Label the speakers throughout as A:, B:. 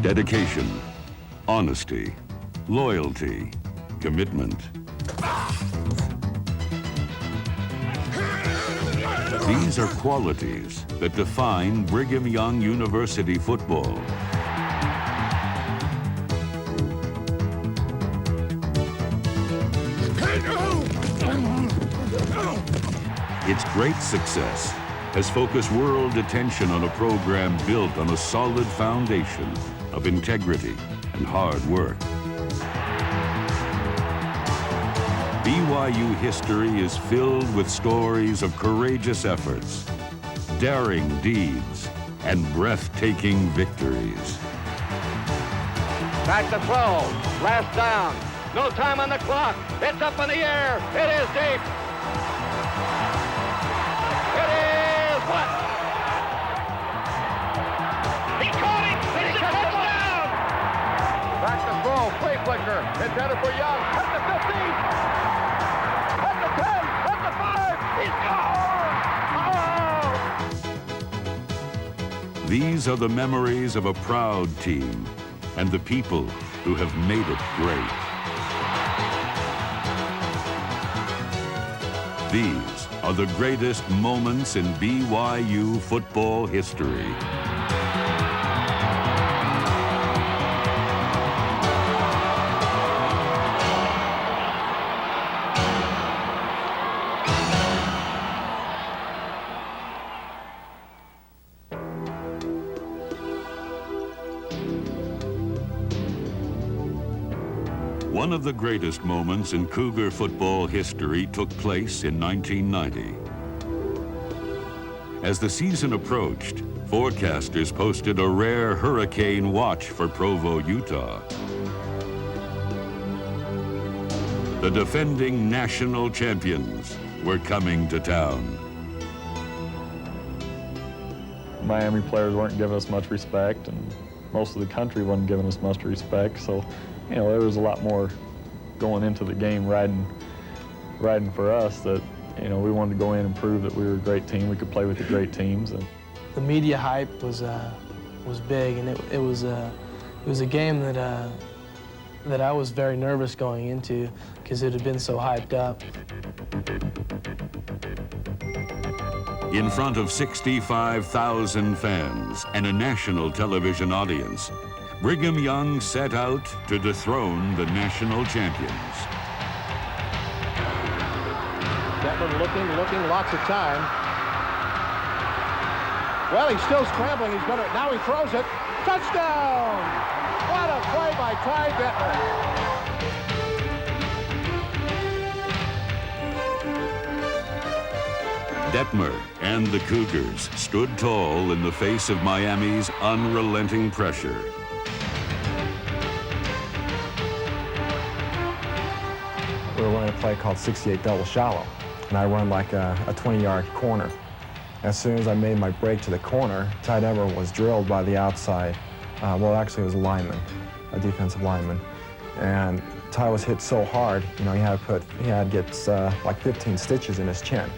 A: Dedication, honesty, loyalty, commitment. These are qualities that define Brigham Young University football. Its great success has focused world attention on a program built on a solid foundation of integrity and hard work. BYU history is filled with stories of courageous efforts, daring deeds, and breathtaking victories.
B: Back to throw, last down, no time on the clock, it's up in the air, it is deep. It is what? He caught it, it's a touchdown! Back to throw, play flicker, intended for Young, at the 15. At the 10, at the 5, he scores! Oh!
A: These are the memories of a proud team and the people who have made it great. These are the greatest moments in BYU football history. One of the greatest moments in Cougar football history took place in 1990. As the season approached, forecasters posted a rare hurricane watch for Provo, Utah. The defending national champions were coming to town.
C: Miami players weren't giving us much respect, and most of the country wasn't giving us much respect, so you know, there was a lot more going into the game riding for us that, you know, we wanted to go in and prove that we were a great team. We could play with the great teams. And
D: the media hype was big, and it was a game that I was very nervous going into because it had been so hyped up.
A: In front of 65,000 fans and a national television audience, Brigham Young set out to dethrone the national champions.
B: Detmer looking, lots of time. Well, he's still scrambling. Now he throws it. Touchdown! What a play by Ty Detmer.
A: Detmer and the Cougars stood tall in the face of Miami's unrelenting pressure.
E: We were running a play called 68 double shallow, and I run like a 20-yard corner. As soon as I made my break to the corner, Ty Detmer was drilled by the outside. Well, actually it was a lineman, a defensive lineman. And Ty was hit so hard, you know, he had to get like 15 stitches in his chin.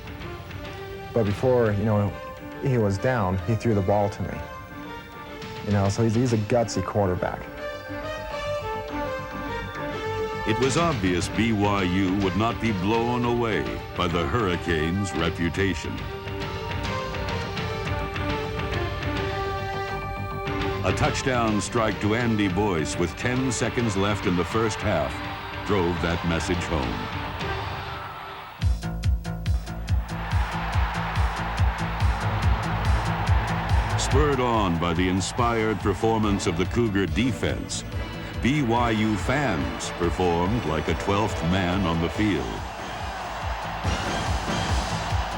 E: But before, you know, he was down, he threw the ball to me. You know, so he's a gutsy quarterback.
A: It was obvious BYU would not be blown away by the Hurricanes' reputation. A touchdown strike to Andy Boyce with 10 seconds left in the first half drove that message home. Spurred on by the inspired performance of the Cougar defense, BYU fans performed like a 12th man on the field.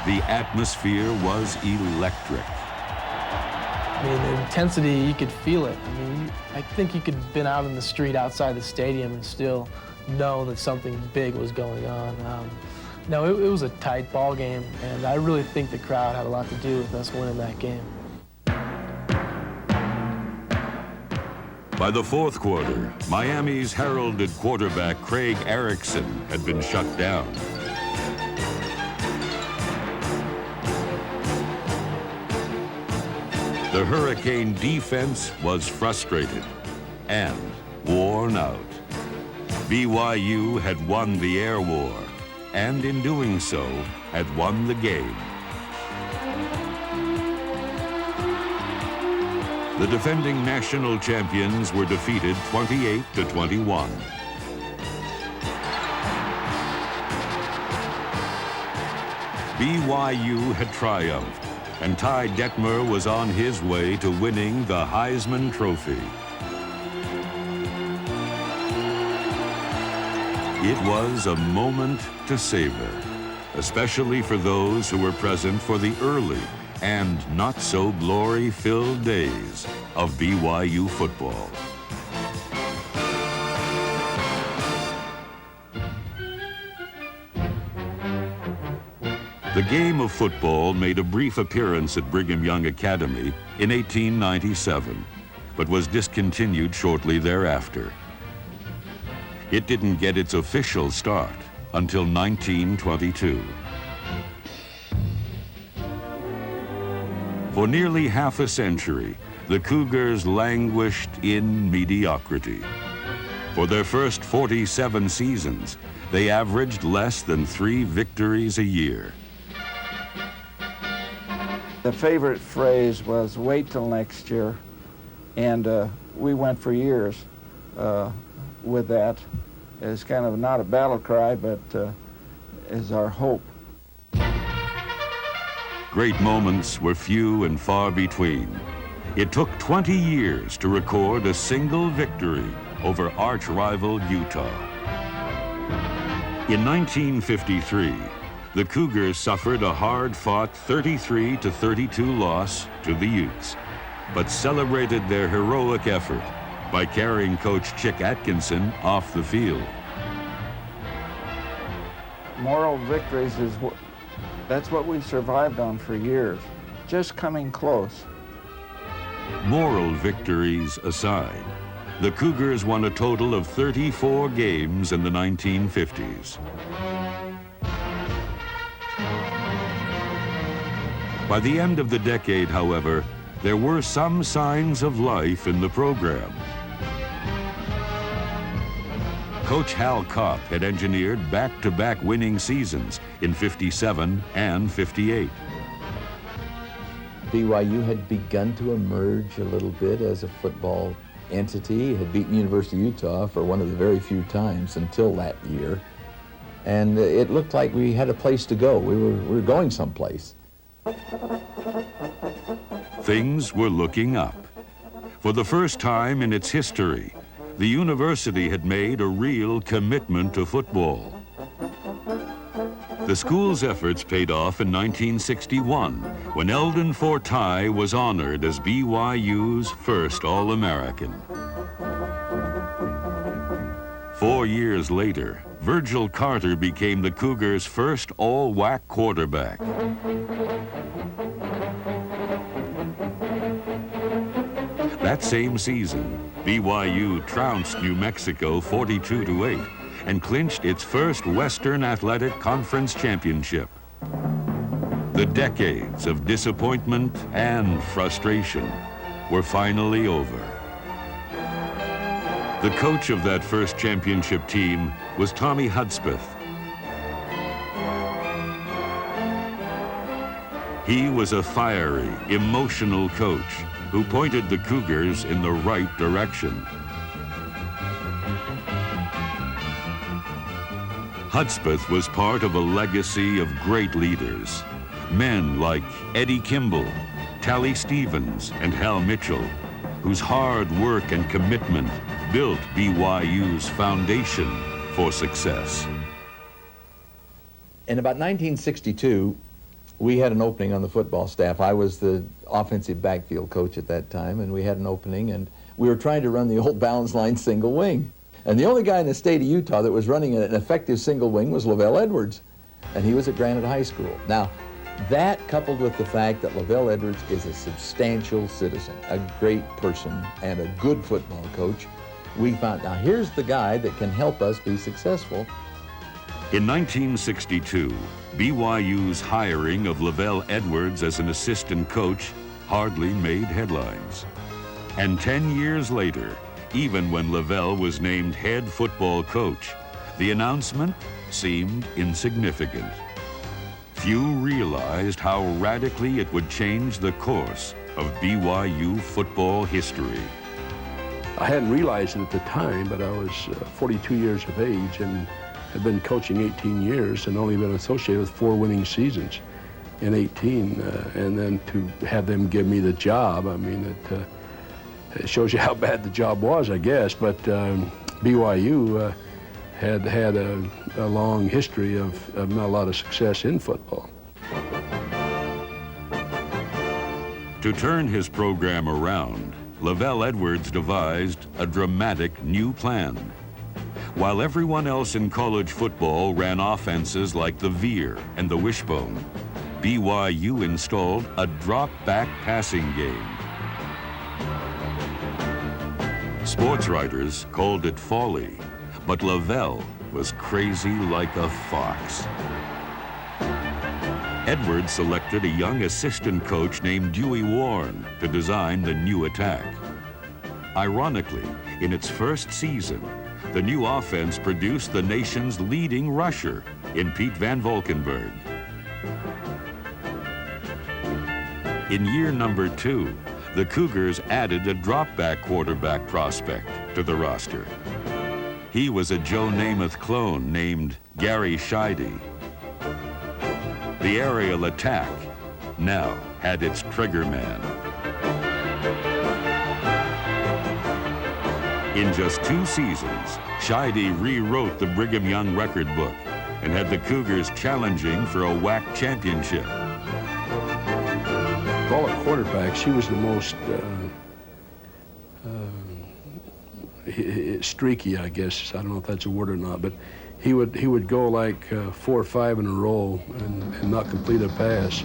A: The atmosphere was electric.
D: I mean, the intensity, you could feel it. I mean, I think you could have been out in the street outside the stadium and still know that something big was going on. No, it was a tight ball game, and I really think the crowd had a lot to do with us winning that game.
A: By the fourth quarter, Miami's heralded quarterback Craig Erickson had been shut down. The Hurricane defense was frustrated. and worn out. BYU had won the air war, and in doing so, had won the game. The defending national champions were defeated 28-21. BYU had triumphed, and Ty Detmer was on his way to winning the Heisman Trophy. It was a moment to savor, especially for those who were present for the early and not so glory-filled days of BYU football. The game of football made a brief appearance at Brigham Young Academy in 1897, but was discontinued shortly thereafter. It didn't get its official start until 1922. For nearly half a century, the Cougars languished in mediocrity. For their first 47 seasons, they averaged less than 3 victories a year.
F: The favorite phrase was, "Wait till next year," and we went for years with that. It's kind of not a battle cry, but is our hope.
A: Great moments were few and far between. It took 20 years to record a single victory over arch-rival Utah. In 1953, the Cougars suffered a hard-fought 33-32 loss to the Utes, but celebrated their heroic effort by carrying coach Chick Atkinson off the field.
F: Moral victories that's what we survived on for years, just coming close.
A: Moral victories aside, the Cougars won a total of 34 games in the 1950s. By the end of the decade, however, there were some signs of life in the program. Coach Hal Kopp had engineered back-to-back winning seasons in 57 and 58.
G: BYU had begun to emerge a little bit as a football entity. It had beaten University of Utah for one of the very few times until that year. And it looked like we had a place to go. We were going someplace.
A: Things were looking up. For the first time in its history, the university had made a real commitment to football. The school's efforts paid off in 1961 when Eldon Fortye was honored as BYU's first All-American. 4 years later, Virgil Carter became the Cougars' first all-WAC quarterback. That same season, BYU trounced New Mexico 42-8 and clinched its first Western Athletic Conference championship. The decades of disappointment and frustration were finally over. The coach of that first championship team was Tommy Hudspeth. He was a fiery, emotional coach who pointed the Cougars in the right direction. Hudspeth was part of a legacy of great leaders, men like Eddie Kimball, Tally Stevens, and Hal Mitchell, whose hard work and commitment built BYU's foundation for success.
G: In about 1962, we had an opening on the football staff. I was the offensive backfield coach at that time, and we had an opening, and we were trying to run the old balance line single wing. And the only guy in the state of Utah that was running an effective single wing was Lavelle Edwards, and he was at Granite High School. Now, that coupled with the fact that Lavelle Edwards is a substantial citizen, a great person, and a good football coach, we found, now here's the guy that can help us be successful.
A: In 1962, BYU's hiring of Lavelle Edwards as an assistant coach hardly made headlines. And 10 years later, Even when Lavelle was named head football coach, the announcement seemed insignificant. Few realized how radically it would change the course of BYU football history.
H: I hadn't realized it at the time, but I was 42 years of age and had been coaching 18 years and only been associated with 4 winning seasons in 18. And then to have them give me the job, I mean, it shows you how bad the job was, I guess. But BYU had a long history of not a lot of success in football.
A: To turn his program around, Lavelle Edwards devised a dramatic new plan. While everyone else in college football ran offenses like the veer and the wishbone, BYU installed a drop-back passing game. Sports writers called it folly, but Lavelle was crazy like a fox. Edwards selected a young assistant coach named Dewey Warren to design the new attack. Ironically, in its first season, the new offense produced the nation's leading rusher in Pete Van Valkenburg. In year number 2, the Cougars added a drop-back quarterback prospect to the roster. He was a Joe Namath clone named Gary Scheide. The aerial attack now had its trigger man. In just 2 seasons, Scheide rewrote the Brigham Young record book and had the Cougars challenging for a WAC championship.
H: Of all the quarterbacks, he was the most streaky, I guess. I don't know if that's a word or not, but he would go like 4 or 5 in a row and not complete a pass,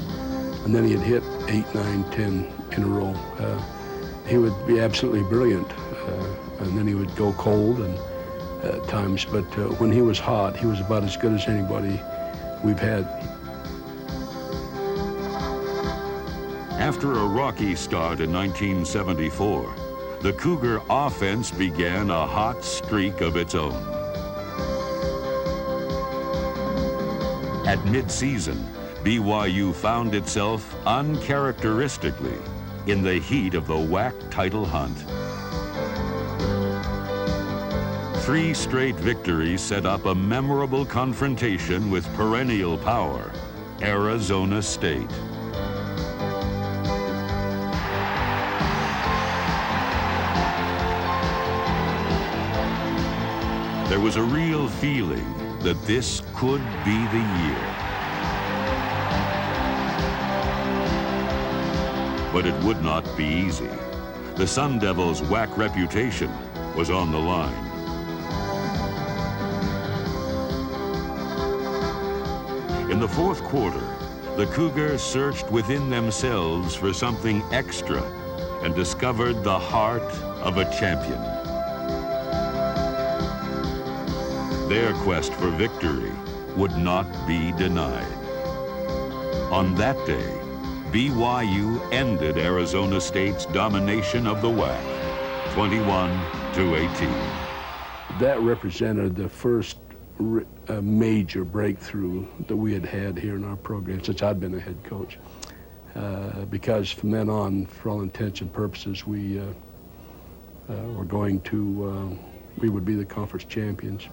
H: and then he'd hit 8, 9, 10 in a row. He would be absolutely brilliant, and then he would go cold and at times. But when he was hot, he was about as good as anybody we've had.
A: After a rocky start in 1974, the Cougar offense began a hot streak of its own. At mid-season, BYU found itself uncharacteristically in the heat of the WAC title hunt. 3 straight victories set up a memorable confrontation with perennial power, Arizona State. There was a real feeling that this could be the year. But it would not be easy. The Sun Devils' WAC reputation was on the line. In the 4th quarter, the Cougars searched within themselves for something extra and discovered the heart of a champion. Their quest for victory would not be denied. On that day, BYU ended Arizona State's domination of the WAC, 21-18.
H: That represented the first major breakthrough that we had here in our program since I'd been a head coach. Because from then on, for all intents and purposes, we were going to, we would be the conference champions.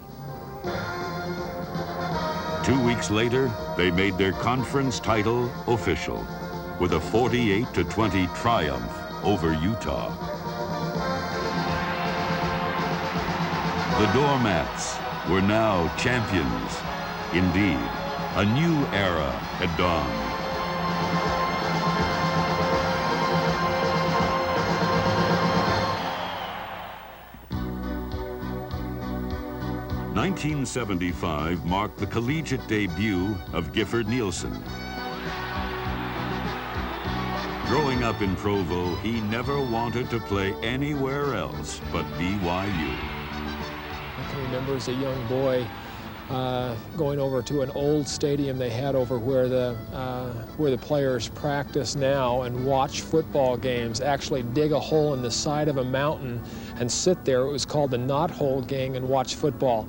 A: 2 weeks later, they made their conference title official with a 48-20 triumph over Utah. The Doormats were now champions. Indeed, a new era had dawned. '75 marked the collegiate debut of Gifford Nielsen. Growing up in Provo, he never wanted to play anywhere else but BYU.
I: I can remember as a young boy going over to an old stadium they had over where the players practice now and watch football games, actually dig a hole in the side of a mountain and sit there. It was called the Knot Hole Gang, and watch football.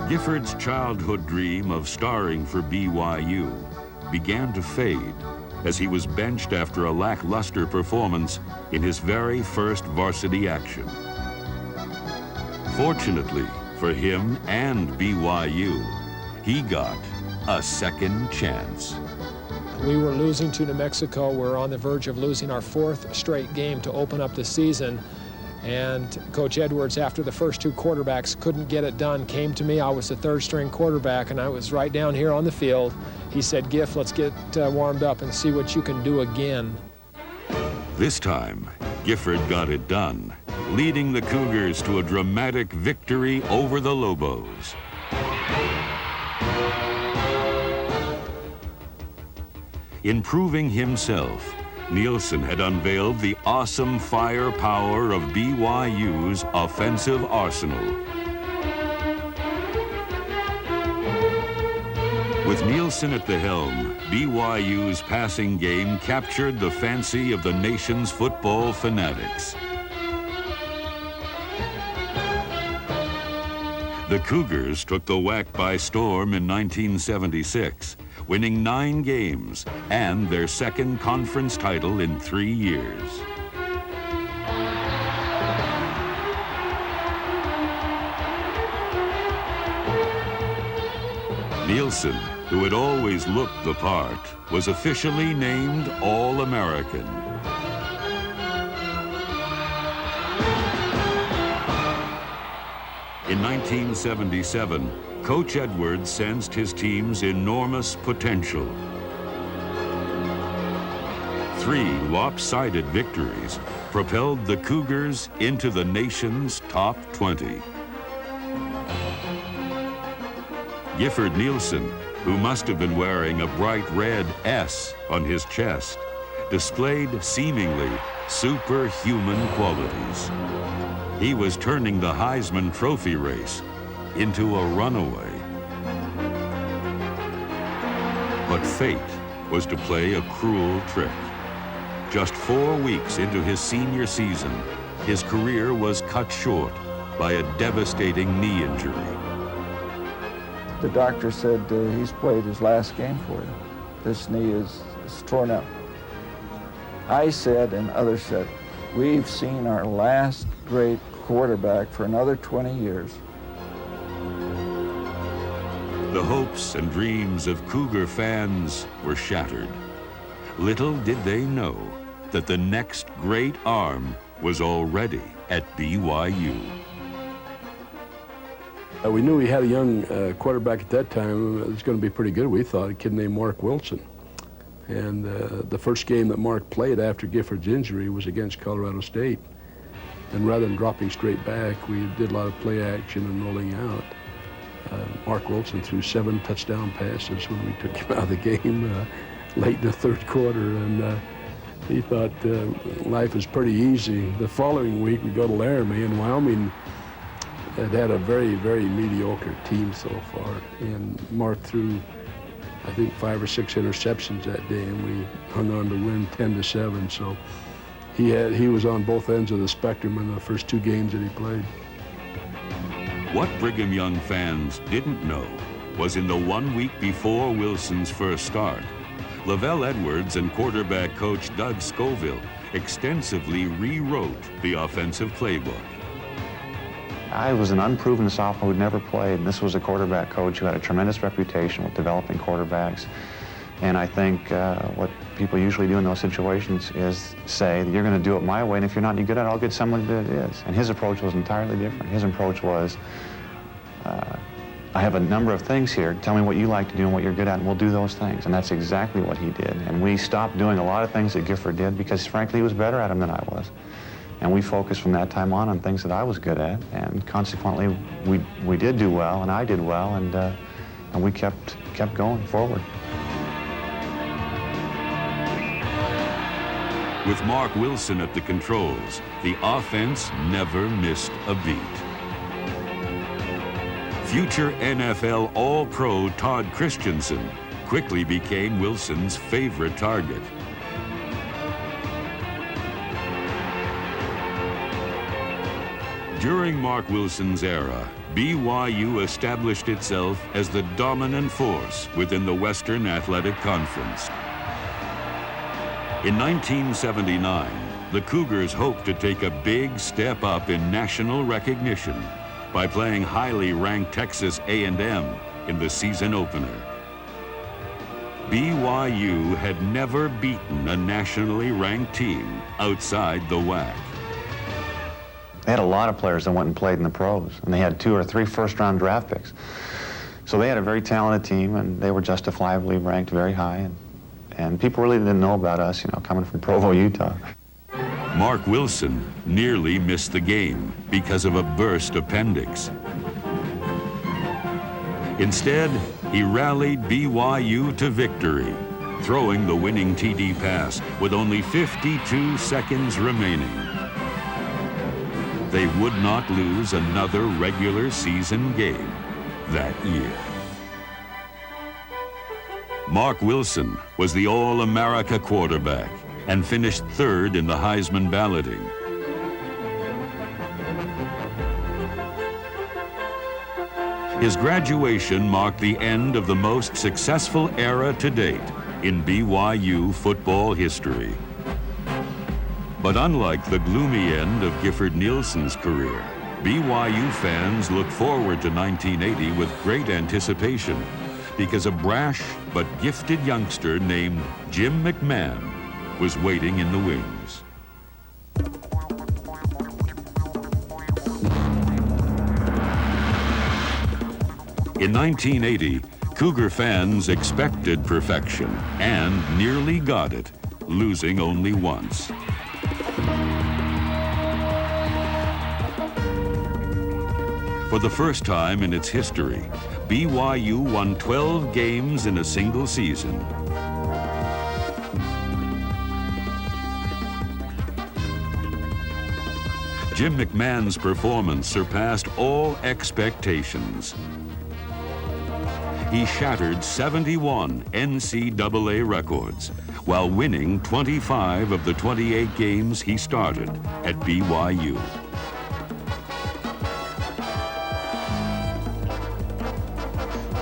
A: Gifford's childhood dream of starring for BYU began to fade as he was benched after a lackluster performance in his very first varsity action. Fortunately for him and BYU, he got a second chance.
I: We were losing to New Mexico. We were on the verge of losing our 4th straight game to open up the season. And Coach Edwards, after the first 2 quarterbacks couldn't get it done, came to me. I was the 3rd string quarterback, and I was right down here on the field. He said, "Giff, let's get warmed up and see what you can do again."
A: This time, Gifford got it done, leading the Cougars to a dramatic victory over the Lobos. In proving himself, Nielsen had unveiled the awesome firepower of BYU's offensive arsenal. With Nielsen at the helm, BYU's passing game captured the fancy of the nation's football fanatics. The Cougars took the WAC by storm in 1976, winning 9 games and their second conference title in 3 years. Nielsen, who had always looked the part, was officially named All-American. In 1977, Coach Edwards sensed his team's enormous potential. 3 lopsided victories propelled the Cougars into the nation's top 20. Gifford Nielsen, who must have been wearing a bright red S on his chest, displayed seemingly superhuman qualities. He was turning the Heisman Trophy race into a runaway. But fate was to play a cruel trick. Just 4 weeks into his senior season, his career was cut short by a devastating knee injury.
F: The doctor said he's played his last game for you. This knee is torn up. I said, and others said, we've seen our last great quarterback for another 20 years.
A: The hopes and dreams of Cougar fans were shattered. Little did they know that the next great arm was already at BYU.
H: We knew we had a young quarterback at that time that was going to be pretty good, we thought, a kid named Mark Wilson. And the first game that Mark played after Gifford's injury was against Colorado State. And rather than dropping straight back, we did a lot of play action and rolling out. Mark Wilson threw 7 touchdown passes when we took him out of the game late in the 3rd quarter. And he thought life was pretty easy. The following week, we go to Laramie, and Wyoming had a very, very mediocre team so far. And Mark threw, I think, 5 or 6 interceptions that day, and we hung on to win 10-7. So he was on both ends of the spectrum in the first 2 games that he played.
A: What Brigham Young fans didn't know was in the 1 week before Wilson's first start, Lavelle Edwards and quarterback coach Doug Scoville extensively rewrote the offensive playbook.
J: I was an unproven sophomore who'd never played, and this was a quarterback coach who had a tremendous reputation with developing quarterbacks. And I think what people usually do in those situations is say, you're going to do it my way, and if you're not any good at it, I'll get someone that is. And his approach was entirely different. His approach was, I have a number of things here. Tell me what you like to do and what you're good at, and we'll do those things. And that's exactly what he did. And we stopped doing a lot of things that Gifford did because, frankly, he was better at them than I was. And we focused from that time on things that I was good at, and consequently, we did do well, and I did well, and we kept going forward.
A: With Mark Wilson at the controls, the offense never missed a beat. Future NFL All-Pro Todd Christensen quickly became Wilson's favorite target. During Mark Wilson's era, BYU established itself as the dominant force within the Western Athletic Conference. In 1979, the Cougars hoped to take a big step up in national recognition by playing highly ranked Texas A&M in the season opener. BYU had never beaten a nationally ranked team outside the WAC.
J: They had a lot of players that went and played in the pros, and they had 2 or 3 first-round draft picks. So they had a very talented team, and they were justifiably ranked very high, and people really didn't know about us, you know, coming from Provo, Utah.
A: Mark Wilson nearly missed the game because of a burst appendix. Instead, he rallied BYU to victory, throwing the winning TD pass with only 52 seconds remaining. They would not lose another regular season game that year. Mark Wilson was the All-America quarterback and finished 3rd in the Heisman balloting. His graduation marked the end of the most successful era to date in BYU football history. But unlike the gloomy end of Gifford Nielsen's career, BYU fans look forward to 1980 with great anticipation because a brash but gifted youngster named Jim McMahon was waiting in the wings. In 1980, Cougar fans expected perfection and nearly got it, losing only once. For the first time in its history, BYU won 12 games in a single season. Jim McMahon's performance surpassed all expectations. He shattered 71 NCAA records while winning 25 of the 28 games he started at BYU.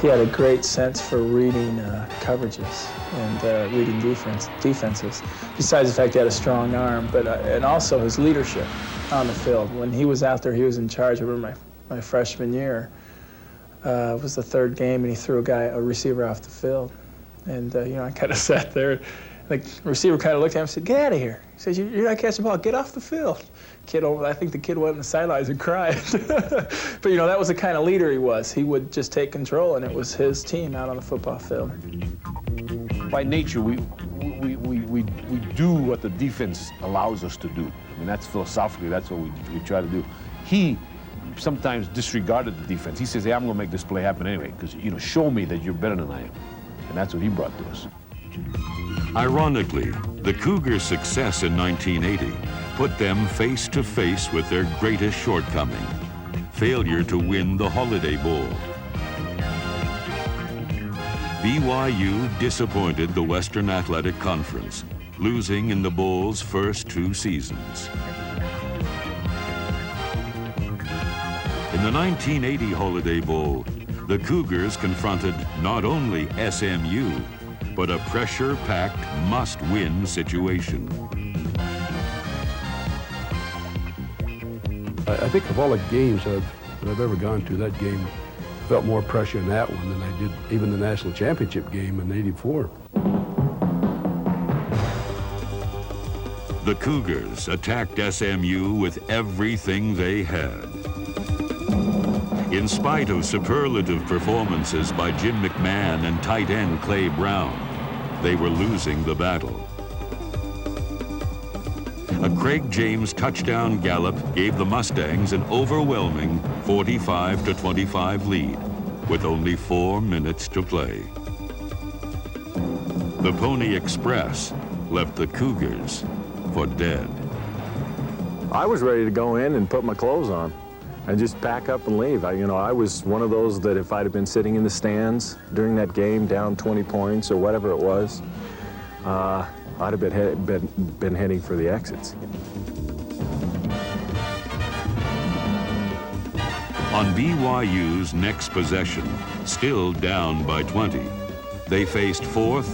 D: He had a great sense for reading coverages and reading defenses. Besides the fact he had a strong arm, but and also his leadership on the field. When he was out there, he was in charge. I remember my freshman year. It was the 3rd game, and he threw a receiver off the field. And you know, I kind of sat there. Like, the receiver kind of looked at him and said, "Get out of here." He says, "You're not catching the ball. Get off the field." I think the kid went in the sidelines and cried. But you know, that was the kind of leader he was. He would just take control, and it was his team out on the football field.
K: By nature, we do what the defense allows us to do. I mean, that's philosophically, that's what we try to do. He sometimes disregarded the defense. He says, "Hey, I'm going to make this play happen anyway, because, you know, show me that you're better than I am." And that's what he brought to us.
A: Ironically, the Cougars' success in 1980 put them face to face with their greatest shortcoming, failure to win the Holiday Bowl. BYU disappointed the Western Athletic Conference, losing in the Bowl's first 2 seasons. In the 1980 Holiday Bowl, the Cougars confronted not only SMU, but a pressure-packed must-win situation.
H: I think of all the games that I've ever gone to, that game felt more pressure in that one than I did even the national championship game in '84.
A: The Cougars attacked SMU with everything they had. In spite of superlative performances by Jim McMahon and tight end Clay Brown, they were losing the battle. A Craig James touchdown gallop gave the Mustangs an overwhelming 45-25 lead with only 4 minutes to play. The Pony Express left the Cougars for dead.
C: I was ready to go in and put my clothes on. and just pack up and leave. I was one of those that if I'd have been sitting in the stands during that game, down 20 points or whatever it was, I'd have been heading for the exits.
A: On BYU's next possession, still down by 20, they faced fourth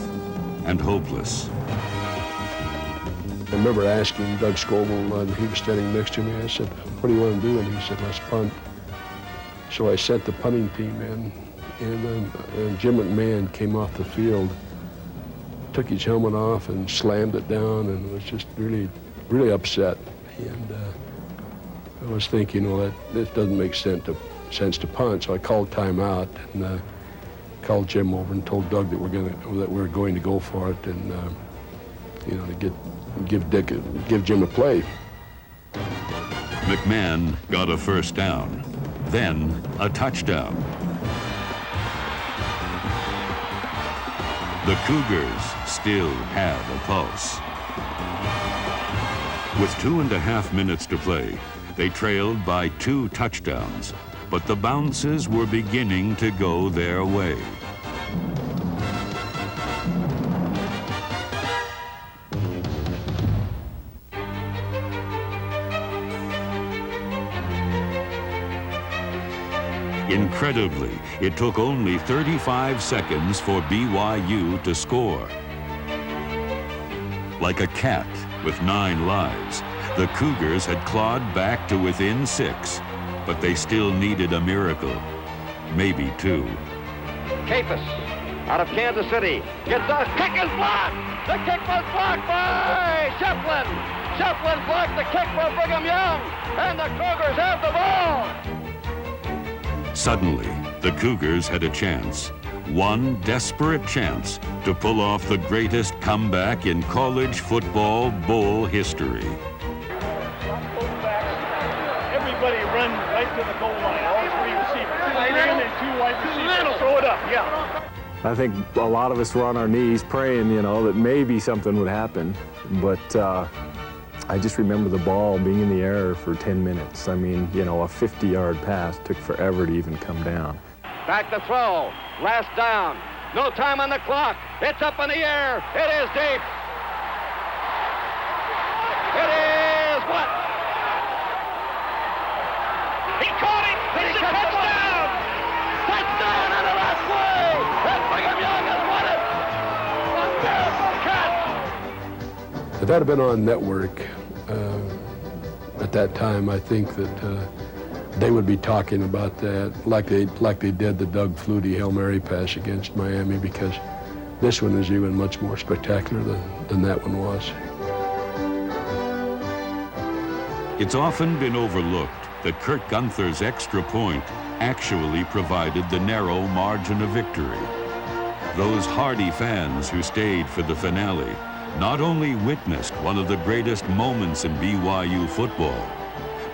A: and hopeless.
H: I remember asking Doug Scoville, he was standing next to me, I said, "What do you want to do?" And he said, "Let's punt." So I sent the punting team in, and Jim McMahon came off the field, took his helmet off and slammed it down, and was just really, really upset. And I was thinking, well, this doesn't make sense to punt. So I called timeout and called Jim over and told Doug that we're going to go for it, and to give Jim a play.
A: McMahon got a first down, then a touchdown. The Cougars still had a pulse. With 2.5 minutes to play, they trailed by 2 touchdowns, but the bounces were beginning to go their way. Incredibly, it took only 35 seconds for BYU to score. Like a cat with 9 lives, the Cougars had clawed back to within 6, but they still needed a miracle, maybe 2.
B: Capus out of Kansas City gets a kick is blocked. The kick was blocked by Shefflin. Shefflin blocked the kick for Brigham Young, and the Cougars have the ball.
A: Suddenly, the Cougars had a chance, one desperate chance to pull off the greatest comeback in college football bowl history.
L: Everybody run right to the goal line, all 3 receivers. 3 and 2 wide receivers. Throw it up, yeah.
C: I think a lot of us were on our knees praying, that maybe something would happen. But I just remember the ball being in the air for 10 minutes. I mean, a 50-yard pass took forever to even come down.
B: Back to throw. Last down. No time on the clock. It's up in the air. It is deep. It is what? He caught it. It's a touchdown. Touchdown on the last play. And Brigham Young has won it. A miracle catch.
H: If that had been on network at that time, I think that they would be talking about that like they did the Doug Flutie Hail Mary pass against Miami, because this one is even much more spectacular than that one was.
A: It's often been overlooked that Kurt Gunther's extra point actually provided the narrow margin of victory. Those hardy fans who stayed for the finale not only witnessed one of the greatest moments in BYU football,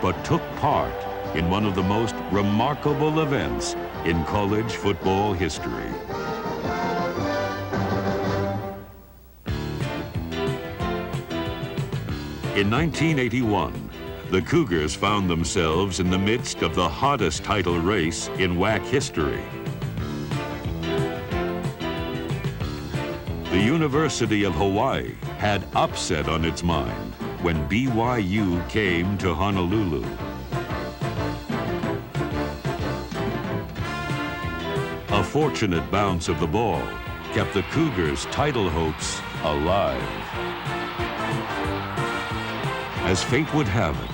A: but took part in one of the most remarkable events in college football history. In 1981, the Cougars found themselves in the midst of the hottest title race in WAC history. The University of Hawaii had upset on its mind when BYU came to Honolulu. A fortunate bounce of the ball kept the Cougars' title hopes alive. As fate would have it,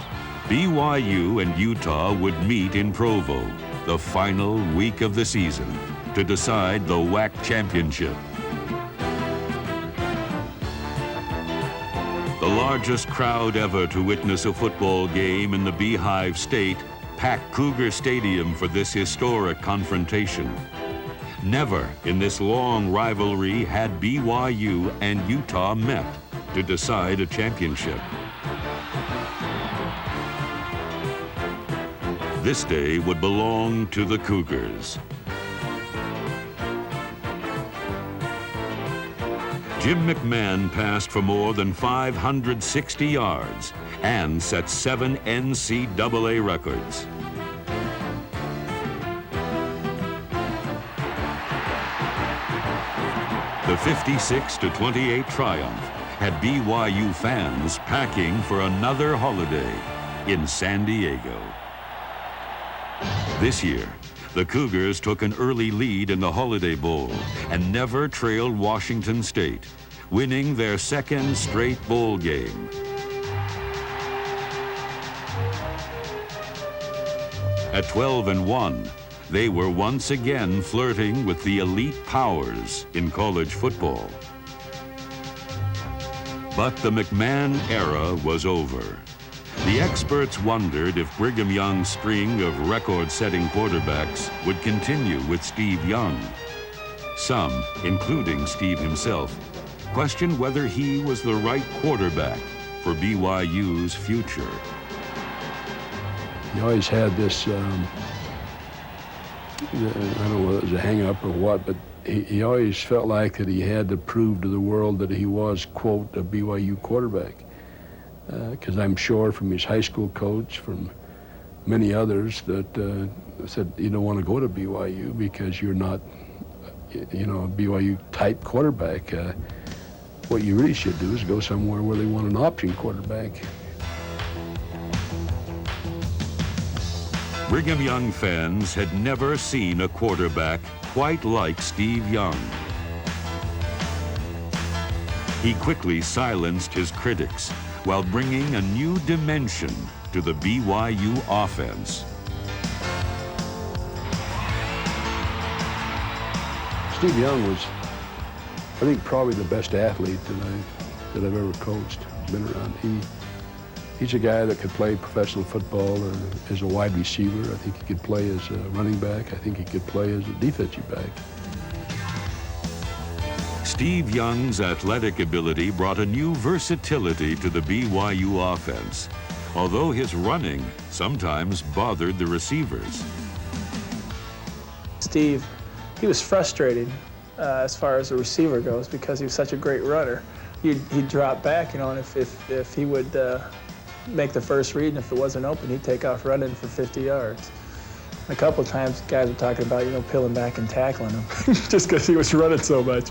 A: BYU and Utah would meet in Provo the final week of the season to decide the WAC championship. The largest crowd ever to witness a football game in the Beehive State packed Cougar Stadium for this historic confrontation. Never in this long rivalry had BYU and Utah met to decide a championship. This day would belong to the Cougars. Jim McMahon passed for more than 560 yards and set 7 NCAA records. The 56-28 triumph had BYU fans packing for another holiday in San Diego. This year, the Cougars took an early lead in the Holiday Bowl and never trailed Washington State, winning their second straight bowl game. At 12-1, they were once again flirting with the elite powers in college football. But the McMahon era was over. The experts wondered if Brigham Young's string of record-setting quarterbacks would continue with Steve Young. Some, including Steve himself, questioned whether he was the right quarterback for BYU's future.
H: He always had this, I don't know whether it was a hang-up or what, but he always felt like that he had to prove to the world that he was, quote, a BYU quarterback. Because I'm sure from his high school coach, from many others, that said, you don't want to go to BYU because you're not, you know, a BYU-type quarterback. What you really should do is go somewhere where they want an option quarterback.
A: Brigham Young fans had never seen a quarterback quite like Steve Young. He quickly silenced his critics while bringing a new dimension to the BYU offense.
H: Steve Young was, I think, probably the best athlete that I've ever coached. Been around. He's a guy that could play professional football as a wide receiver. I think he could play as a running back. I think he could play as a defensive back.
A: Steve Young's athletic ability brought a new versatility to the BYU offense, although his running sometimes bothered the receivers.
D: Steve, he was frustrated as far as the receiver goes because he was such a great runner. He'd drop back, you know, and if he would make the first read and if it wasn't open, he'd take off running for 50 yards. A couple of times, guys were talking about, you know, peeling back and tackling him just because he was running so much.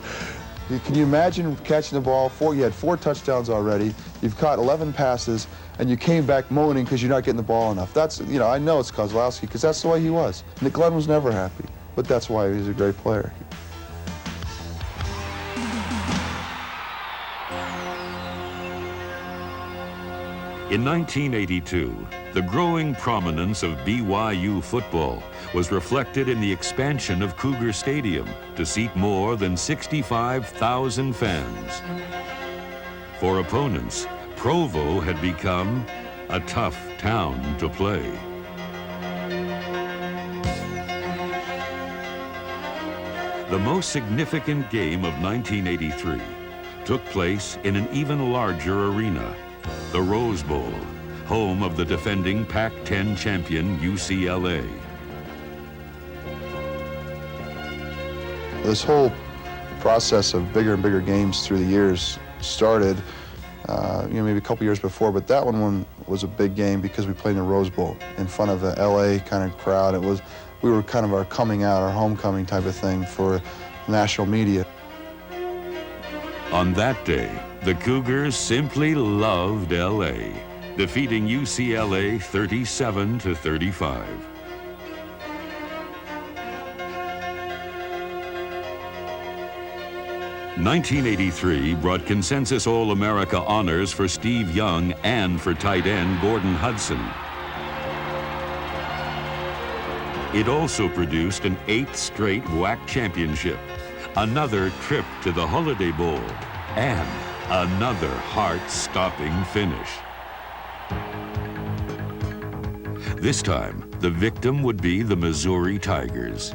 M: Can you imagine catching the ball? You had 4 touchdowns already. You've caught 11 passes, and you came back moaning because you're not getting the ball enough. That's, you know, I know it's Kozlowski because that's the way he was. Nick Glenn was never happy, but that's why he's a great player.
A: In 1982, the growing prominence of BYU football was reflected in the expansion of Cougar Stadium to seat more than 65,000 fans. For opponents, Provo had become a tough town to play. The most significant game of 1983 took place in an even larger arena, the Rose Bowl, home of the defending Pac-10 champion UCLA.
M: This whole process of bigger and bigger games through the years started, you know, maybe a couple years before, but that one was a big game because we played in the Rose Bowl in front of the LA kind of crowd. We were kind of our coming out, our homecoming type of thing for national media.
A: On that day, the Cougars simply loved LA, defeating UCLA 37-35. '83 brought consensus All-America honors for Steve Young and for tight end Gordon Hudson. It also produced an 8th straight WAC championship, another trip to the Holiday Bowl, and another heart-stopping finish. This time, the victim would be the Missouri Tigers.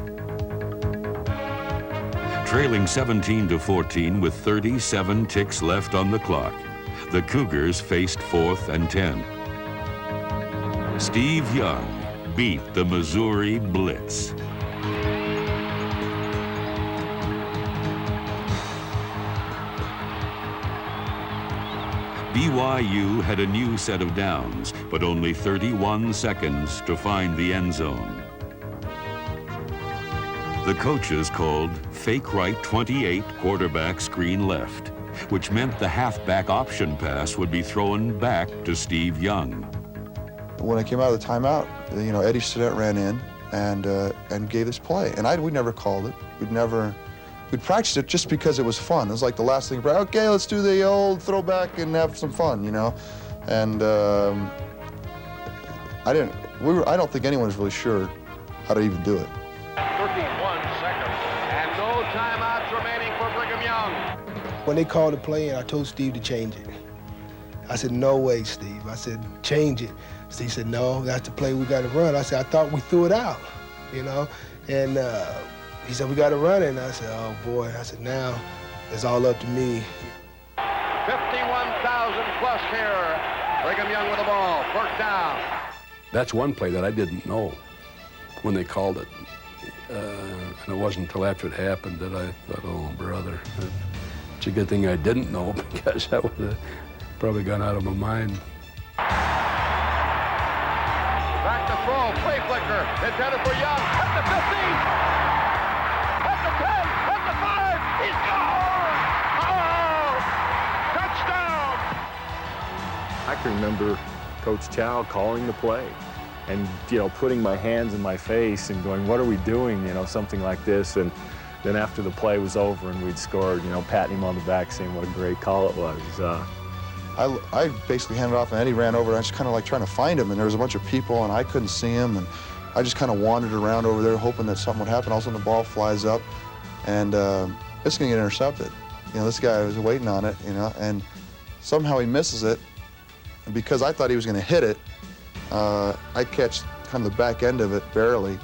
A: Trailing 17-14 with 37 ticks left on the clock, the Cougars faced 4th and 10. Steve Young beat the Missouri Blitz. BYU had a new set of downs, but only 31 seconds to find the end zone. The coaches called fake right 28 quarterback screen left, which meant the halfback option pass would be thrown back to Steve Young.
M: When I came out of the timeout, you know, Eddie Sedette ran in and gave this play. And we never called it. We'd practiced it just because it was fun. It was like the last thing, okay, let's do the old throwback and have some fun, you know? And I don't think anyone was really sure how to even do it.
B: 31 seconds, and no timeouts remaining for Brigham Young.
N: When they called the play in, I told Steve to change it. I said, no way, Steve. I said, change it. Steve said, no, that's the play we got to run. I said, I thought we threw it out, you know? And he said, we got to run it. And I said, oh, boy. I said, now it's all up to me.
B: 51,000 plus here. Brigham Young with the ball, first down.
H: That's one play that I didn't know when they called it. And it wasn't until after it happened that I thought, oh, brother. It's a good thing I didn't know, because that would have probably gone out of my mind.
B: Back to throw, play flicker, intended for Young, at the 15, at the 10, at the 5, he's gone! Oh! Touchdown!
C: I can remember Coach Chow calling the play and, you know, putting my hands in my face and going, what are we doing, you know, something like this. And then after the play was over and we'd scored, you know, patting him on the back saying what a great call it was.
M: I basically handed off and Eddie ran over and I was kind of like trying to find him, and there was a bunch of people and I couldn't see him, and I just kind of wandered around over there hoping that something would happen. All of a sudden the ball flies up and it's going to get intercepted. You know, this guy was waiting on it, you know, and somehow he misses it. And because I thought he was going to hit it, I catch kind of the back end of it barely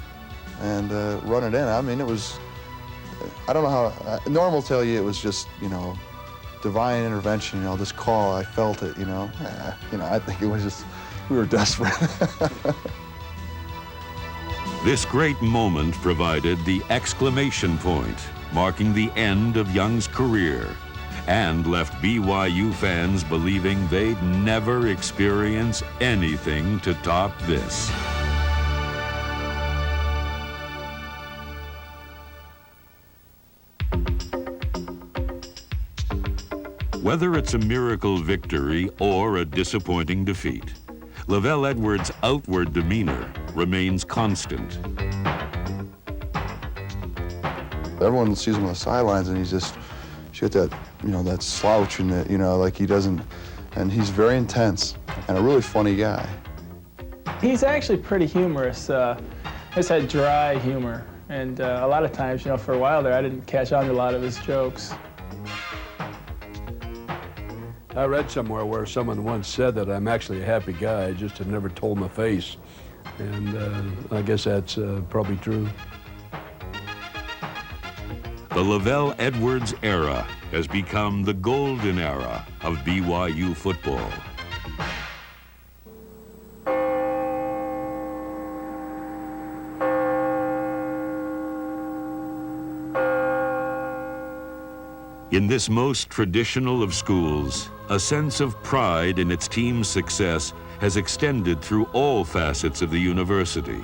M: and run it in. I mean, it was, I don't know how, Norm will tell you it was just, you know, divine intervention, you know, this call, I felt it, you know. I think it was just, we were desperate.
A: This great moment provided the exclamation point, marking the end of Young's career, and left BYU fans believing they'd never experience anything to top this. Whether it's a miracle victory or a disappointing defeat, Lavelle Edwards' outward demeanor remains constant.
M: Everyone sees him on the sidelines and he's got that, you know, that slouch and that, you know, like he doesn't, and he's very intense and a really funny guy.
D: He's actually pretty humorous. He's had dry humor, and a lot of times, you know, for a while there, I didn't catch on to a lot of his jokes.
H: I read somewhere where someone once said that I'm actually a happy guy, I just have never told my face. And I guess that's probably true.
A: The Lavelle Edwards era has become the golden era of BYU football. In this most traditional of schools, a sense of pride in its team's success has extended through all facets of the university.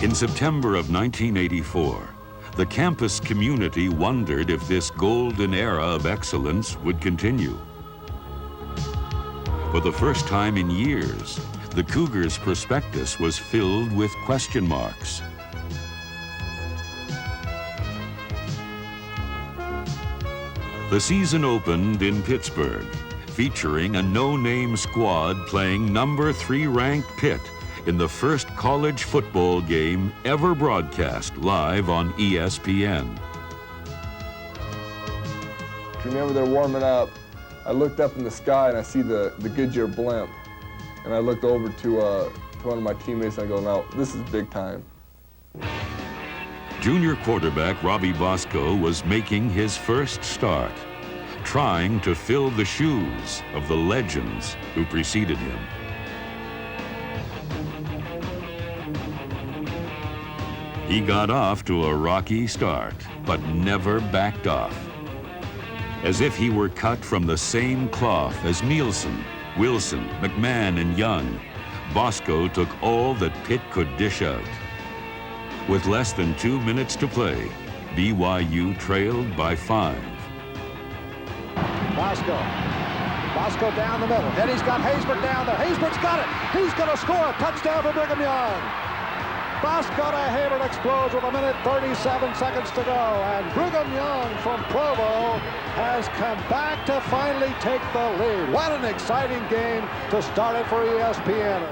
A: In September of 1984, the campus community wondered if this golden era of excellence would continue. For the first time in years, the Cougars' prospectus was filled with question marks. The season opened in Pittsburgh, featuring a no-name squad playing number 3 ranked Pitt in the first college football game ever broadcast live on ESPN.
O: I remember they're warming up. I looked up in the sky and I see the Goodyear blimp. And I looked over to one of my teammates and I go, now, this is big time.
A: Junior quarterback Robbie Bosco was making his first start, trying to fill the shoes of the legends who preceded him. He got off to a rocky start, but never backed off. As if he were cut from the same cloth as Nielsen, Wilson, McMahon, and Young, Bosco took all that Pitt could dish out. With less than 2 minutes to play, BYU trailed by 5.
P: Bosco down the middle. Then he's got Haysbert down there. Haysbert's got it. He's going to score. Touchdown for Brigham Young. Bosco to Hayward explodes with 1:37 seconds to go. And Brigham Young from Provo has come back to finally take the lead. What an exciting game to start it for ESPN.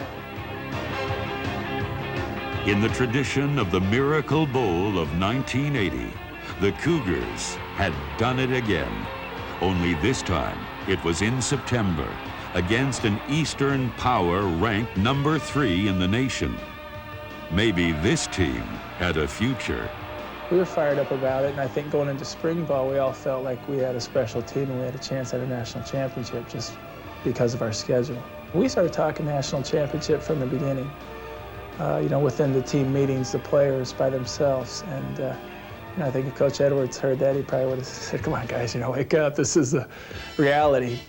A: In the tradition of the Miracle Bowl of 1980, the Cougars had done it again. Only this time, it was in September against an Eastern power ranked number 3 in the nation. Maybe this team had a future.
D: We were fired up about it, and I think going into spring ball, we all felt like we had a special team and we had a chance at a national championship just because of our schedule. We started talking national championship from the beginning. You know, within the team meetings, the players by themselves, and you know, I think if Coach Edwards heard that, he probably would have said, "Come on, guys, you know, wake up. This is the reality."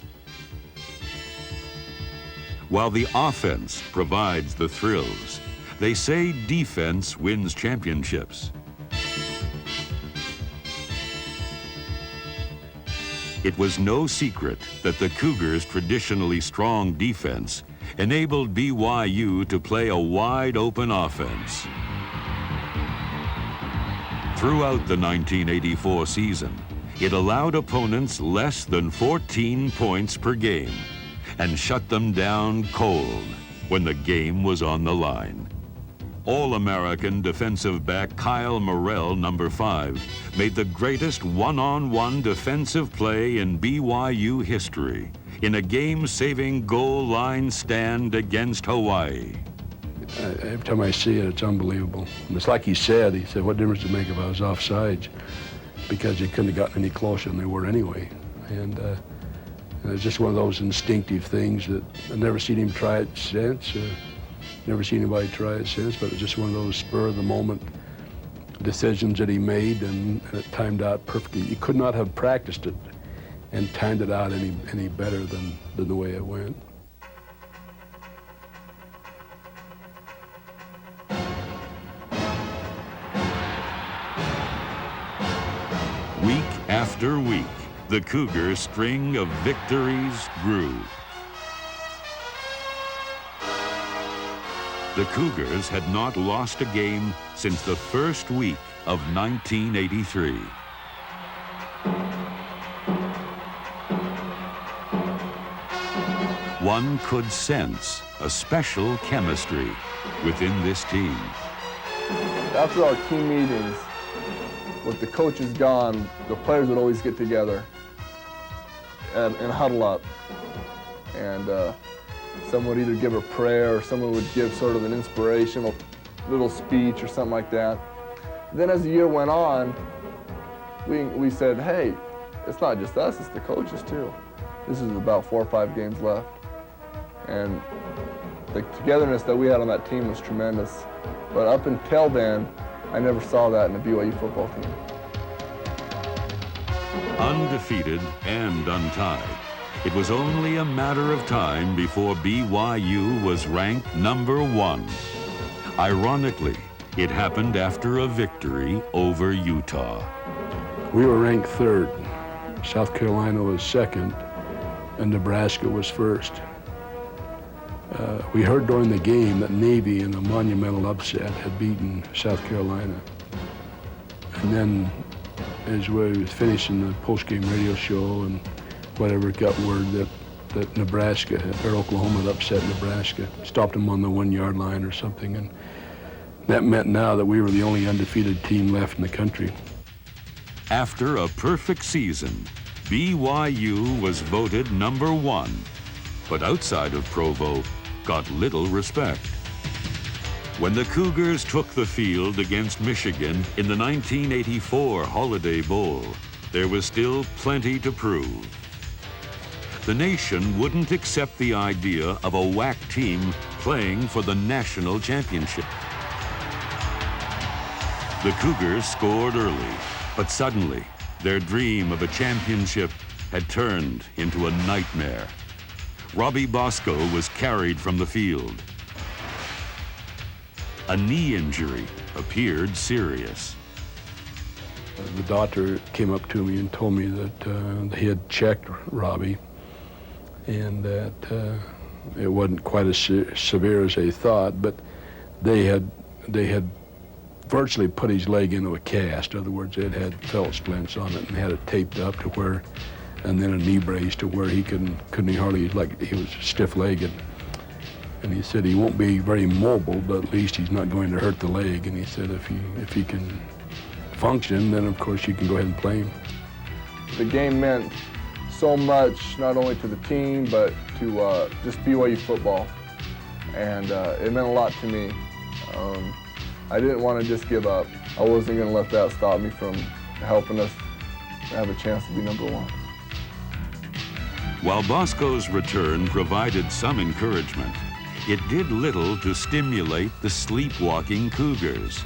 A: While the offense provides the thrills, they say defense wins championships. It was no secret that the Cougars' traditionally strong defense enabled BYU to play a wide-open offense. Throughout the 1984 season, it allowed opponents less than 14 points per game and shut them down cold when the game was on the line. All-American defensive back Kyle Morrell, number 5, made the greatest one-on-one defensive play in BYU history in a game-saving goal line stand against Hawaii.
H: Every time I see it, it's unbelievable. And it's like he said, what difference does it make if I was offsides? Because they couldn't have gotten any closer than they were anyway. And it's just one of those instinctive things that I've never seen him try it since. Never seen anybody try it since, but it's just one of those spur-of-the-moment decisions that he made, and it timed out perfectly. You could not have practiced it and timed it out any better than the way it went.
A: Week after week, the Cougars' string of victories grew. The Cougars had not lost a game since the first week of 1983. One could sense a special chemistry within this team.
O: After our team meetings, with the coaches gone, the players would always get together and huddle up. And someone would either give a prayer or someone would give sort of an inspirational little speech or something like that. Then as the year went on, we said, hey, it's not just us, it's the coaches too. This is about 4 or 5 games left. And the togetherness that we had on that team was tremendous. But up until then, I never saw that in the BYU football team.
A: Undefeated and untied, it was only a matter of time before BYU was ranked number 1. Ironically, it happened after a victory over Utah.
H: We were ranked 3rd. South Carolina was 2nd, and Nebraska was 1st. We heard during the game that Navy in a monumental upset had beaten South Carolina. And then as we were finishing the post-game radio show and whatever, got word that Nebraska or Oklahoma had upset Nebraska, stopped them on the 1-yard line or something. And that meant now that we were the only undefeated team left in the country.
A: After a perfect season, BYU was voted number 1, but outside of Provo, got little respect. When the Cougars took the field against Michigan in the 1984 Holiday Bowl, there was still plenty to prove. The nation wouldn't accept the idea of a WAC team playing for the national championship. The Cougars scored early, but suddenly their dream of a championship had turned into a nightmare. Robbie Bosco was carried from the field. A knee injury appeared serious.
H: The doctor came up to me and told me that he had checked Robbie and that it wasn't quite as severe as they thought, but they had virtually put his leg into a cast. In other words, it had felt splints on it and had it taped up to where, and then a knee brace to where he couldn't hardly, like he was stiff-legged. And he said he won't be very mobile, but at least he's not going to hurt the leg. And he said if he can function, then of course you can go ahead and play him.
O: The game meant so much, not only to the team, but to just BYU football. And it meant a lot to me. I didn't want to just give up. I wasn't going to let that stop me from helping us have a chance to be #1.
A: While Bosco's return provided some encouragement, it did little to stimulate the sleepwalking Cougars.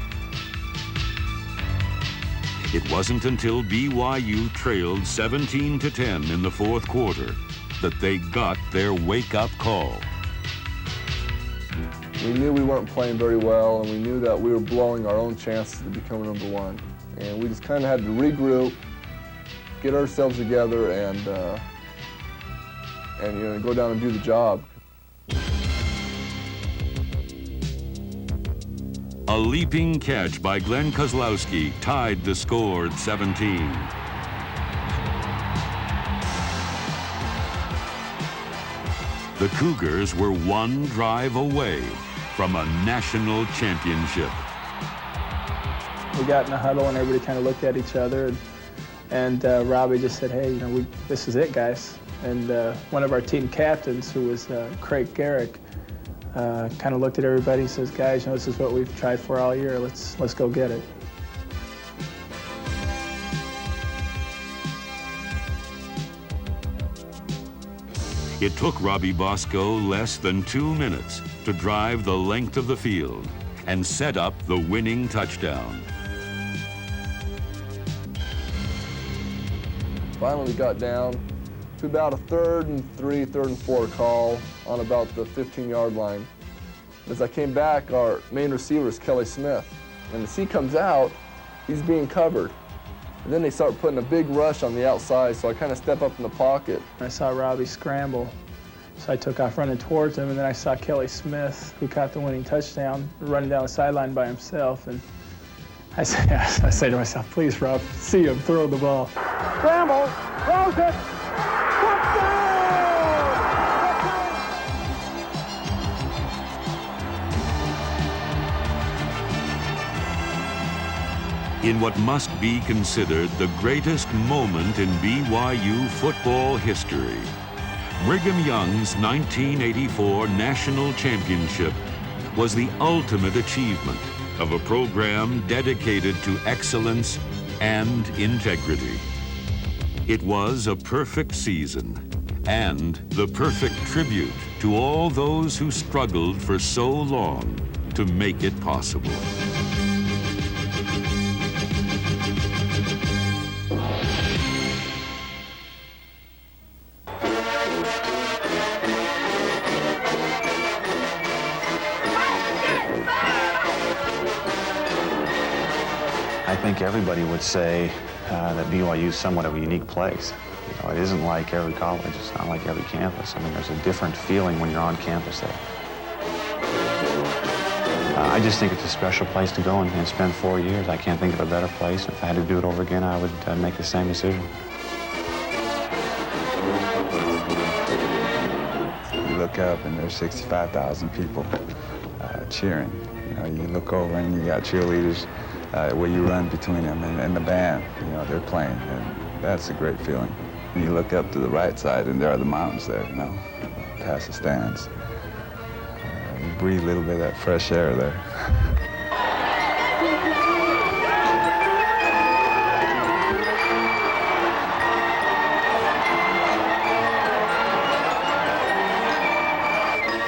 A: It wasn't until BYU trailed 17-10 in the fourth quarter that they got their wake-up call.
O: We knew we weren't playing very well, and we knew that we were blowing our own chances to become #1. And we just kind of had to regroup, get ourselves together, and you know, go down and do the job.
A: A leaping catch by Glenn Kozlowski tied the score at 17. The Cougars were one drive away from a national championship.
D: We got in the huddle and everybody kind of looked at each other, and Robbie just said, "Hey, you know, this is it, guys." And one of our team captains, who was Craig Garrick, kind of looked at everybody and says, "Guys, you know, this is what we've tried for all year. Let's go get it."
A: It took Robbie Bosco less than 2 minutes to drive the length of the field and set up the winning touchdown.
O: Finally got down to about a 3rd and 3, 3rd and 4 call on about the 15-yard line. As I came back, our main receiver is Kelly Smith. And as he comes out, he's being covered. And then they start putting a big rush on the outside, so I kind of step up in the pocket.
D: I saw Robbie scramble, so I took off running towards him, and then I saw Kelly Smith, who caught the winning touchdown, running down the sideline by himself. And I say to myself, "Please, Rob, see him throw the ball."
P: Scramble, throws it, touchdown!
A: In what must be considered the greatest moment in BYU football history, Brigham Young's 1984 national championship was the ultimate achievement of a program dedicated to excellence and integrity. It was a perfect season and the perfect tribute to all those who struggled for so long to make it possible.
J: I think everybody would say that BYU is somewhat of a unique place. You know, it isn't like every college, it's not like every campus. I mean, there's a different feeling when you're on campus there. I just think it's a special place to go and spend 4 years. I can't think of a better place. If I had to do it over again, I would make the same decision.
Q: You look up and there's 65,000 people cheering. You know, you look over and you got cheerleaders where you run between them and the band. You know, they're playing, and that's a great feeling. And you look up to the right side and there are the mountains there, you know, past the stands. You breathe a little bit of that fresh air there.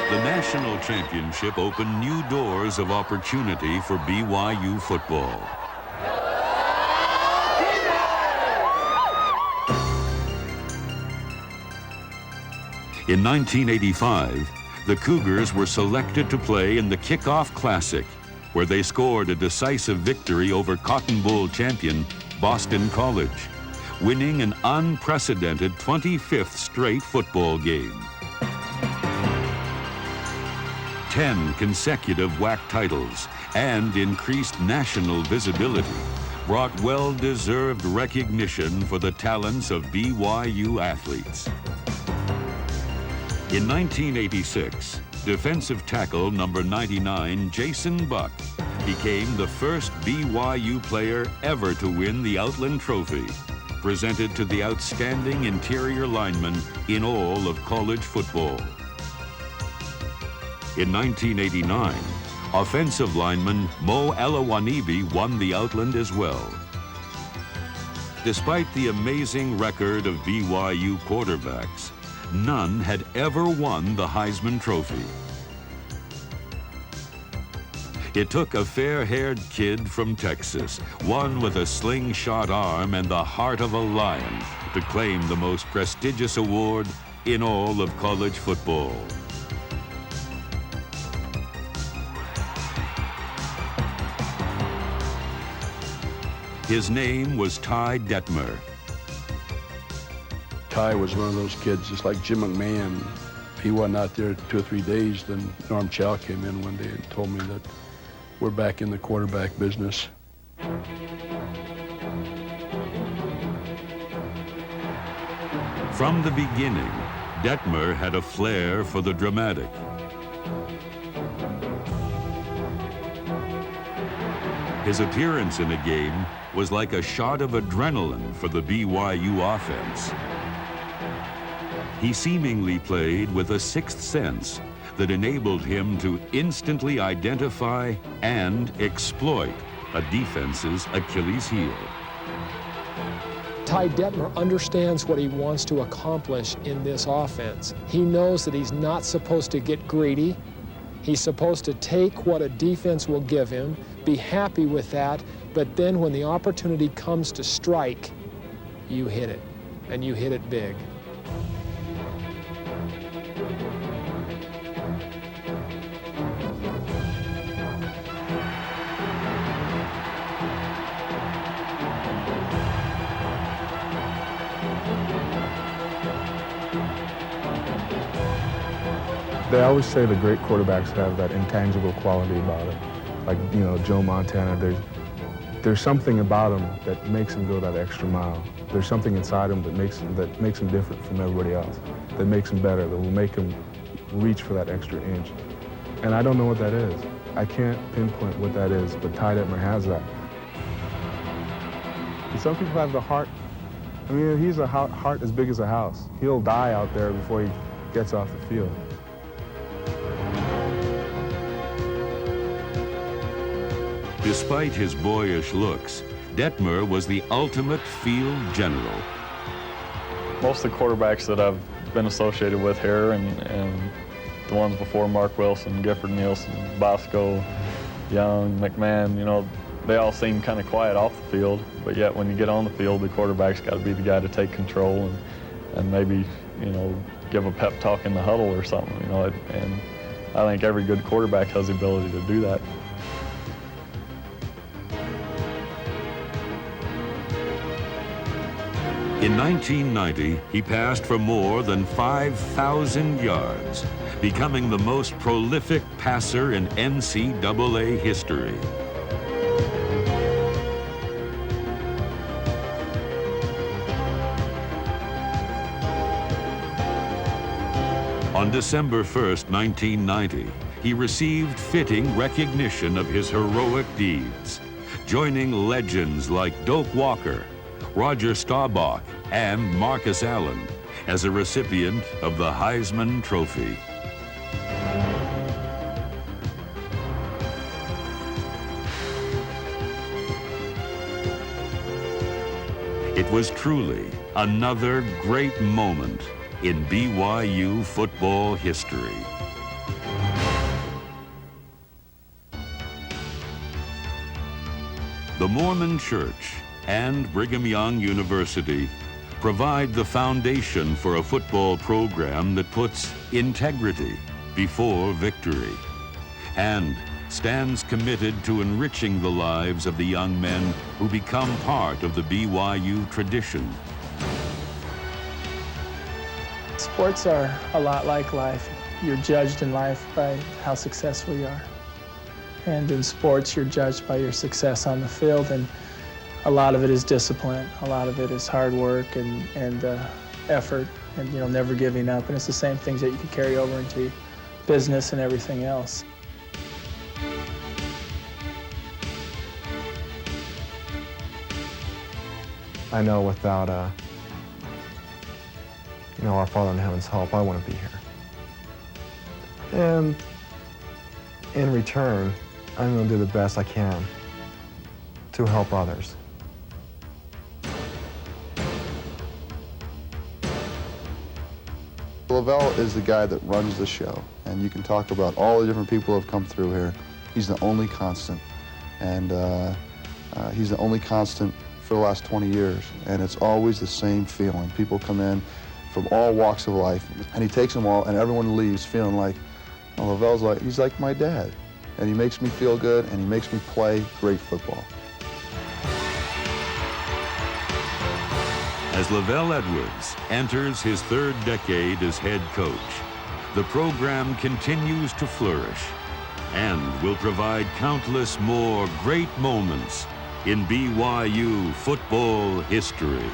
A: The national championship opened new doors of opportunity for BYU football. In 1985, the Cougars were selected to play in the Kickoff Classic, where they scored a decisive victory over Cotton Bowl champion Boston College, winning an unprecedented 25th straight football game. 10 consecutive WAC titles and increased national visibility brought well-deserved recognition for the talents of BYU athletes. In 1986, defensive tackle number 99, Jason Buck, became the first BYU player ever to win the Outland Trophy, presented to the outstanding interior lineman in all of college football. In 1989, offensive lineman Mo Elawanibi won the Outland as well. Despite the amazing record of BYU quarterbacks, none had ever won the Heisman Trophy. It took a fair-haired kid from Texas, one with a slingshot arm and the heart of a lion, to claim the most prestigious award in all of college football. His name was Ty Detmer.
H: Ty was one of those kids, just like Jim McMahon. He wasn't out there 2 or 3 days, then Norm Chow came in one day and told me that we're back in the quarterback business.
A: From the beginning, Detmer had a flair for the dramatic. His appearance in a game was like a shot of adrenaline for the BYU offense. He seemingly played with a sixth sense that enabled him to instantly identify and exploit a defense's Achilles heel.
I: Ty Detmer understands what he wants to accomplish in this offense. He knows that he's not supposed to get greedy. He's supposed to take what a defense will give him, be happy with that, but then when the opportunity comes to strike, you hit it, and you hit it big.
R: They always say the great quarterbacks have that intangible quality about them. Like, you know, Joe Montana, there's something about him that makes him go that extra mile. There's something inside him that makes him different from everybody else, that makes him better, that will make him reach for that extra inch. And I don't know what that is. I can't pinpoint what that is, but Ty Detmer has that. And some people have the heart. I mean, he's a heart as big as a house. He'll die out there before he gets off the field.
A: Despite his boyish looks, Detmer was the ultimate field general.
C: Most of the quarterbacks that I've been associated with here and the ones before Mark Wilson, Gifford Nielsen, Bosco, Young, McMahon, you know, they all seem kind of quiet off the field, but yet when you get on the field, the quarterback's got to be the guy to take control and maybe, you know, give a pep talk in the huddle or something, you know, and I think every good quarterback has the ability to do that.
A: In 1990, he passed for more than 5,000 yards, becoming the most prolific passer in NCAA history. On December 1st, 1990, he received fitting recognition of his heroic deeds, joining legends like Doak Walker, Roger Staubach, and Marcus Allen as a recipient of the Heisman Trophy. It was truly another great moment in BYU football history. The Mormon Church and Brigham Young University provide the foundation for a football program that puts integrity before victory and stands committed to enriching the lives of the young men who become part of the BYU tradition.
D: Sports are a lot like life. You're judged in life by how successful you are. And in sports, you're judged by your success on the field, and a lot of it is discipline. A lot of it is hard work and effort, and never giving up. And it's the same things that you could carry over into business and everything else.
E: I know without our Father in Heaven's help, I wouldn't be here. And in return, I'm going to do the best I can to help others.
M: Lavelle is the guy that runs the show, and you can talk about all the different people who have come through here. He's the only constant, and he's the only constant for the last 20 years, and it's always the same feeling. People come in from all walks of life, and he takes them all, and everyone leaves feeling like, oh, Lavelle's he's like my dad, and he makes me feel good, and he makes me play great football.
A: As Lavelle Edwards enters his third decade as head coach, the program continues to flourish and will provide countless more great moments in BYU football history.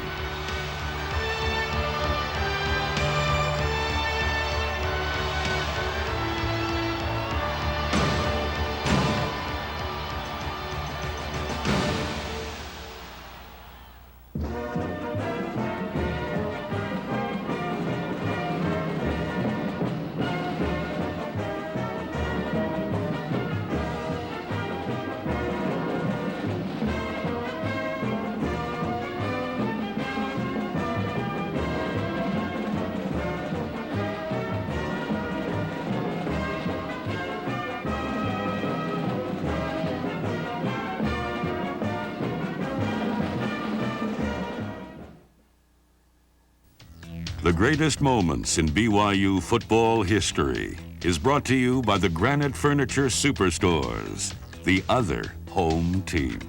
A: The greatest moments in BYU football history is brought to you by the Granite Furniture Superstores, the other home team.